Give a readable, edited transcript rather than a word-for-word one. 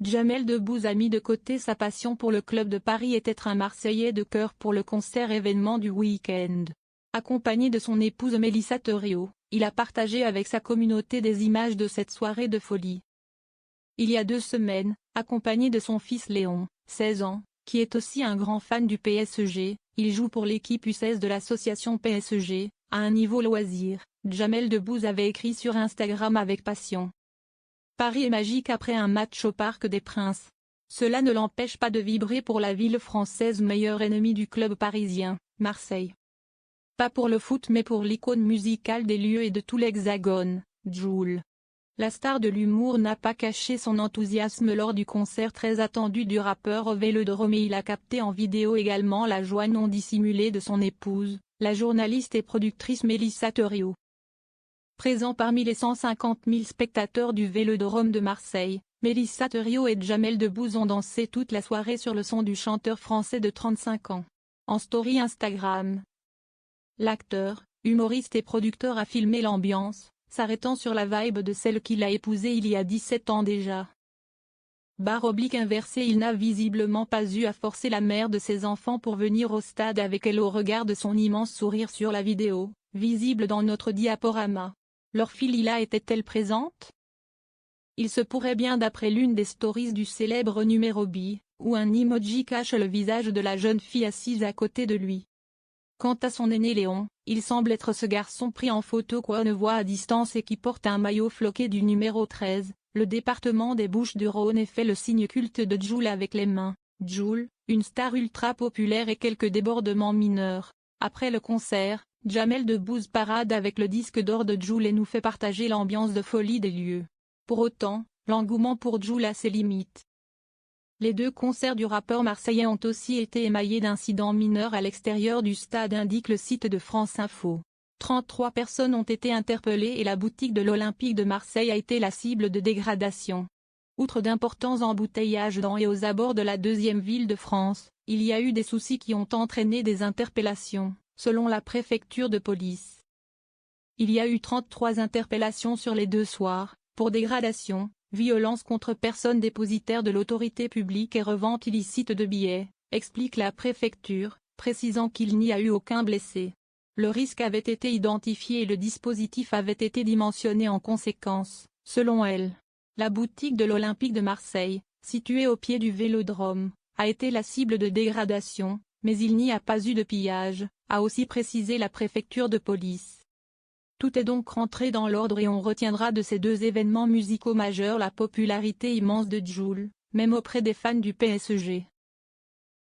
Jamel Debbouze a mis de côté sa passion pour le club de Paris et être un Marseillais de cœur pour le concert événement du week-end. Accompagné de son épouse Mélissa Theriault, il a partagé avec sa communauté des images de cette soirée de folie. Il y a 2 semaines, accompagné de son fils Léon, 16 ans, qui est aussi un grand fan du PSG, il joue pour l'équipe U16 de l'association PSG, à un niveau loisir. Jamel Debbouze avait écrit sur Instagram avec passion. Paris est magique après un match au Parc des Princes. Cela ne l'empêche pas de vibrer pour la ville française meilleur ennemi du club parisien, Marseille. Pas pour le foot mais pour l'icône musicale des lieux et de tout l'Hexagone, Jul. La star de l'humour n'a pas caché son enthousiasme lors du concert très attendu du rappeur au Vélodrome et il a capté en vidéo également la joie non dissimulée de son épouse, la journaliste et productrice Mélissa Theriault. Présent parmi les 150 000 spectateurs du Vélodrome de Marseille, Mélissa Theriault et Jamel Debbouze ont dansé toute la soirée sur le son du chanteur français de 35 ans. En story Instagram, l'acteur, humoriste et producteur a filmé l'ambiance, s'arrêtant sur la vibe de celle qu'il a épousée il y a 17 ans déjà. _inversé Il n'a visiblement pas eu à forcer la mère de ses enfants pour venir au stade avec elle au regard de son immense sourire sur la vidéo, visible dans notre diaporama. Leur fille Lila était-elle présente? Il se pourrait bien d'après l'une des stories du célèbre numéro B, où un emoji cache le visage de la jeune fille assise à côté de lui. Quant à son aîné Léon, il semble être ce garçon pris en photo qu'on ne voit à distance et qui porte un maillot floqué du numéro 13, le département des Bouches-du-Rhône et fait le signe culte de Jul avec les mains. Jul, une star ultra populaire et quelques débordements mineurs. Après le concert, Jamel Debbouze parade avec le disque d'or de Jul et nous fait partager l'ambiance de folie des lieux. Pour autant, l'engouement pour Jul a ses limites. Les 2 concerts du rappeur marseillais ont aussi été émaillés d'incidents mineurs à l'extérieur du stade, indique le site de France Info. 33 personnes ont été interpellées et la boutique de l'Olympique de Marseille a été la cible de dégradations. Outre d'importants embouteillages dans et aux abords de la 2e ville de France, il y a eu des soucis qui ont entraîné des interpellations, selon la préfecture de police. Il y a eu 33 interpellations sur les 2 soirs, pour dégradation, violence contre personnes dépositaires de l'autorité publique et revente illicite de billets, explique la préfecture, précisant qu'il n'y a eu aucun blessé. Le risque avait été identifié et le dispositif avait été dimensionné en conséquence, selon elle. La boutique de l'Olympique de Marseille, située au pied du Vélodrome, a été la cible de dégradation, mais il n'y a pas eu de pillage, a aussi précisé la préfecture de police. Tout est donc rentré dans l'ordre et on retiendra de ces 2 événements musicaux majeurs la popularité immense de Jul, même auprès des fans du PSG.